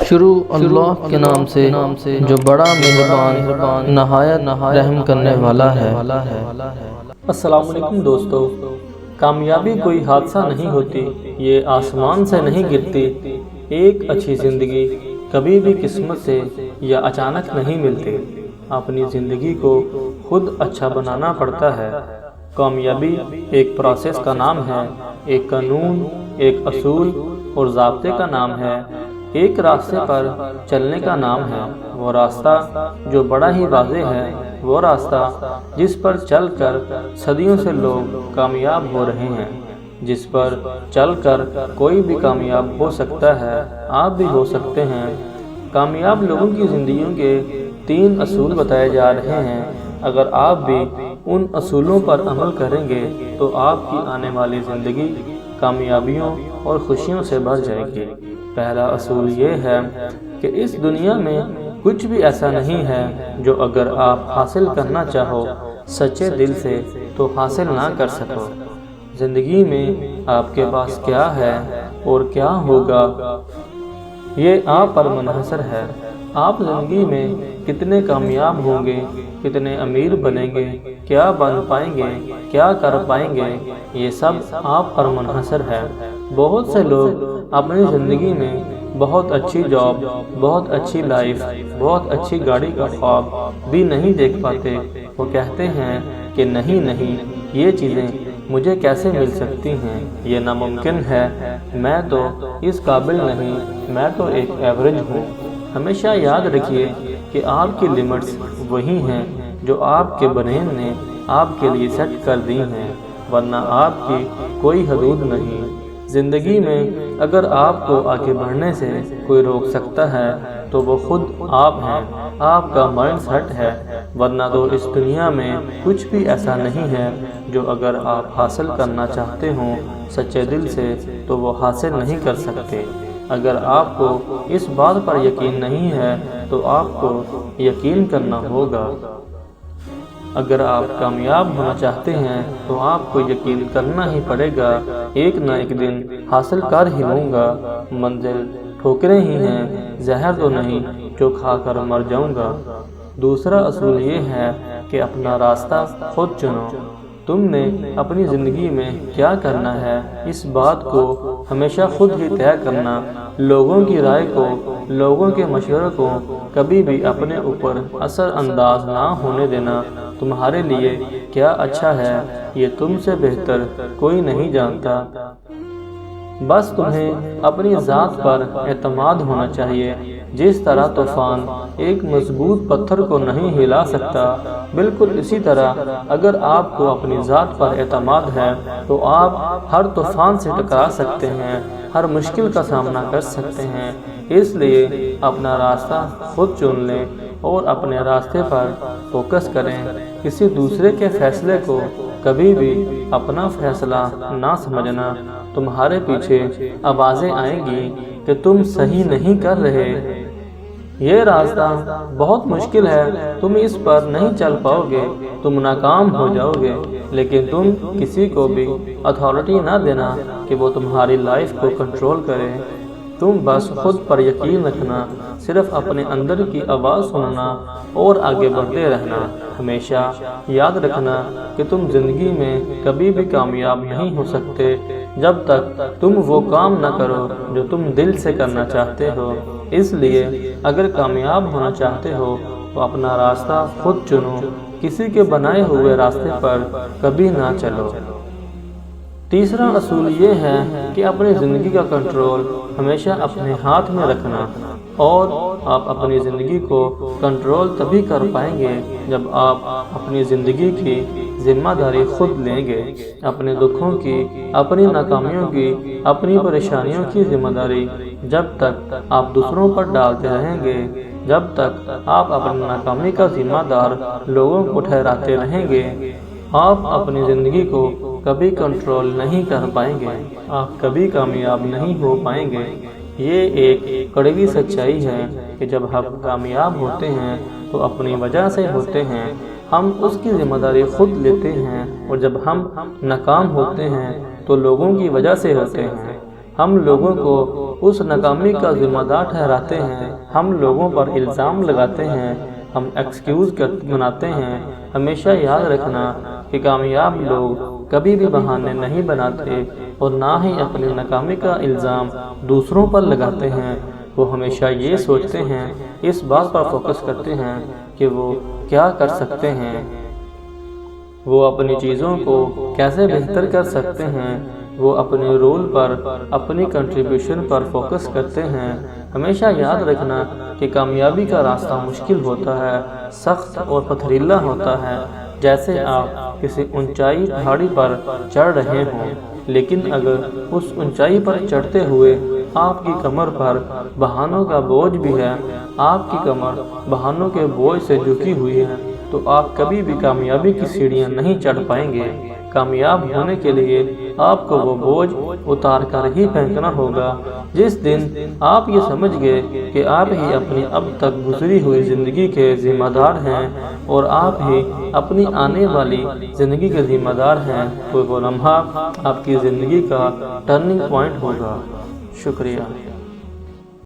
شروع اللہ کے نام سے جو بڑا مہربان نہایت رحم کرنے والا ہے۔ السلام علیکم دوستو، کامیابی کوئی حادثہ نہیں ہوتی، یہ آسمان سے نہیں گرتی۔ ایک اچھی زندگی کبھی بھی قسمت سے یا اچانک نہیں ملتی، اپنی زندگی کو خود اچھا بنانا پڑتا ہے۔ کامیابی ایک پروسیس کا نام ہے، ایک قانون، ایک اصول اور ضابطے کا نام ہے، ایک راستے پر چلنے کا نام ہے۔ وہ راستہ جو بڑا ہی واضح ہے، وہ راستہ جس پر چل کر صدیوں سے لوگ کامیاب ہو رہے ہیں، جس پر چل کر کوئی بھی کامیاب ہو سکتا ہے، آپ بھی ہو سکتے ہیں۔ کامیاب لوگوں کی زندگیوں کے 3 اصول بتائے جا رہے ہیں۔ اگر آپ بھی ان اصولوں پر عمل کریں گے تو آپ کی آنے والی زندگی کامیابیوں اور خوشیوں سے بھر جائے گی۔ پہلا اصول یہ ہے کہ اس دنیا میں کچھ بھی ایسا نہیں ہے جو اگر آپ حاصل کرنا چاہو سچے دل سے تو حاصل نہ کر سکو۔ زندگی میں آپ کے پاس کیا ہے اور کیا ہوگا، یہ آپ پر منحصر ہے۔ آپ زندگی میں کتنے کامیاب ہوں گے، کتنے امیر بنیں گے، کیا بن پائیں گے، کیا کر پائیں گے، یہ سب آپ پر منحصر ہے۔ بہت سے لوگ اپنی زندگی میں بہت اچھی جاب، بہت اچھی لائف، بہت اچھی گاڑی کا خواب بھی نہیں دیکھ پاتے۔ وہ کہتے ہیں کہ نہیں، یہ چیزیں مجھے کیسے مل سکتی ہیں، یہ ناممکن ہے، میں تو اس قابل نہیں، میں تو ایک ایوریج ہوں۔ ہمیشہ یاد رکھیے کہ آپ کی لمٹس وہی ہیں جو آپ کے برین نے آپ کے لیے سیٹ کر دی ہیں، ورنہ آپ کی کوئی حدود نہیں۔ زندگی میں اگر آپ کو آگے بڑھنے سے کوئی روک سکتا ہے تو وہ خود آپ ہیں، آپ کا مائنڈ سیٹ ہے، ورنہ تو اس دنیا میں کچھ بھی ایسا نہیں ہے جو اگر آپ حاصل کرنا چاہتے ہوں سچے دل سے تو وہ حاصل نہیں کر سکتے۔ اگر آپ کو اس بات پر یقین نہیں ہے تو آپ کو یقین کرنا ہوگا۔ اگر آپ کامیاب ہونا چاہتے ہیں تو آپ کو یقین کرنا ہی پڑے گا، ایک نہ ایک دن حاصل کر ہی لوں گا۔ منزل ٹھوکریں ہی ہیں، زہر تو نہیں جو کھا کر مر جاؤں گا۔ دوسرا اصول یہ ہے کہ اپنا راستہ خود چنو۔ تم نے اپنی زندگی میں کیا کرنا ہے، اس بات کو ہمیشہ خود ہی طے کرنا۔ لوگوں کی رائے کو، لوگوں کے مشورے کو کبھی بھی اپنے اوپر اثر انداز نہ ہونے دینا۔ تمہارے لیے کیا اچھا ہے یہ تم سے بہتر کوئی نہیں جانتا۔ بس تمہیں اپنی ذات پر اعتماد ہونا چاہیے۔ جس طرح طوفان ایک مضبوط پتھر کو نہیں ہلا سکتا، بالکل اسی طرح اگر آپ کو اپنی ذات پر اعتماد ہے تو آپ ہر طوفان سے ٹکرا سکتے ہیں، ہر مشکل کا سامنا کر سکتے ہیں۔ اس لیے اپنا راستہ خود چن لیں اور اپنے راستے پر فوکس کریں۔ کسی دوسرے کے فیصلے کو کبھی بھی اپنا فیصلہ نہ سمجھنا۔ تمہارے پیچھے آوازیں آئیں گی کہ تم صحیح نہیں کر رہے، یہ راستہ بہت مشکل ہے، تم اس پر نہیں چل پاؤ گے، تم ناکام ہو جاؤ گے۔ لیکن تم کسی کو بھی اتھارٹی نہ دینا کہ وہ تمہاری لائف کو کنٹرول کرے۔ تم بس خود پر یقین رکھنا، صرف اپنے اندر کی آواز سننا اور آگے بڑھتے رہنا۔ ہمیشہ یاد رکھنا کہ تم زندگی میں کبھی بھی کامیاب نہیں ہو سکتے جب تک تم وہ کام نہ کرو جو تم دل سے کرنا چاہتے ہو۔ اس لیے اگر کامیاب ہونا چاہتے ہو تو اپنا راستہ خود چنو، کسی کے بنائے ہوئے راستے پر کبھی نہ چلو۔ تیسرا اصول یہ ہے کہ اپنی زندگی کا کنٹرول ہمیشہ اپنے ہاتھ میں رکھنا، اور آپ اپنی زندگی کو کنٹرول تبھی کر پائیں گے جب آپ اپنی زندگی کی ذمہ داری خود لیں گے۔ اپنے دکھوں کی، اپنی ناکامیوں کی، اپنی پریشانیوں کی ذمہ داری جب تک آپ دوسروں پر ڈالتے رہیں گے، جب تک آپ اپنی ناکامی کا ذمہ دار لوگوں کو ٹھہراتے رہیں گے، آپ اپنی زندگی کو کبھی کنٹرول نہیں کر پائیں گے، آپ کبھی کامیاب نہیں ہو پائیں گے۔ یہ ایک کڑوی سچائی ہے کہ جب ہم کامیاب ہوتے ہیں تو اپنی وجہ سے ہوتے ہیں، ہم اس کی ذمہ داری خود لیتے ہیں، اور جب ہم ناکام ہوتے ہیں تو لوگوں کی وجہ سے ہوتے ہیں۔ ہم لوگوں کو اس ناکامی کا ذمہ دار ٹھہراتے ہیں، ہم لوگوں پر الزام لگاتے ہیں، ہم ایکسکیوز بناتے ہیں۔ ہمیشہ یاد رکھنا کہ کامیاب لوگ کبھی بھی بہانے نہیں بناتے اور نہ ہی اپنی ناکامی کا الزام دوسروں پر لگاتے ہیں۔ وہ ہمیشہ یہ سوچتے ہیں، اس بات پر فوکس کرتے ہیں کہ وہ کیا کر سکتے ہیں، وہ اپنی چیزوں کو کیسے بہتر کر سکتے ہیں، وہ اپنے رول پر، اپنی کنٹریبیوشن پر فوکس کرتے ہیں۔ ہمیشہ یاد رکھنا کہ کامیابی کا راستہ مشکل ہوتا ہے، سخت اور پتھریلا ہوتا ہے، جیسے آپ کسی اونچائی پہاڑی پر چڑھ رہے ہوں، لیکن اگر اس اونچائی پر چڑھتے ہوئے آپ کی کمر پر بہانوں کا بوجھ بھی ہے، آپ کی کمر بہانوں کے بوجھ سے جھکی ہوئی ہے، تو آپ کبھی بھی کامیابی کی سیڑھیاں نہیں چڑھ پائیں گے۔ کامیاب ہونے کے لیے آپ کو وہ بوجھ اتار کر ہی پھینکنا ہوگا۔ جس دن آپ یہ سمجھ گئے کہ آپ ہی اپنی اب تک گزری ہوئی زندگی کے ذمہ دار ہیں اور آپ ہی اپنی آنے والی زندگی کے ذمہ دار ہیں، وہ لمحہ آپ کی زندگی کا ٹرننگ پوائنٹ ہوگا۔ شکریہ۔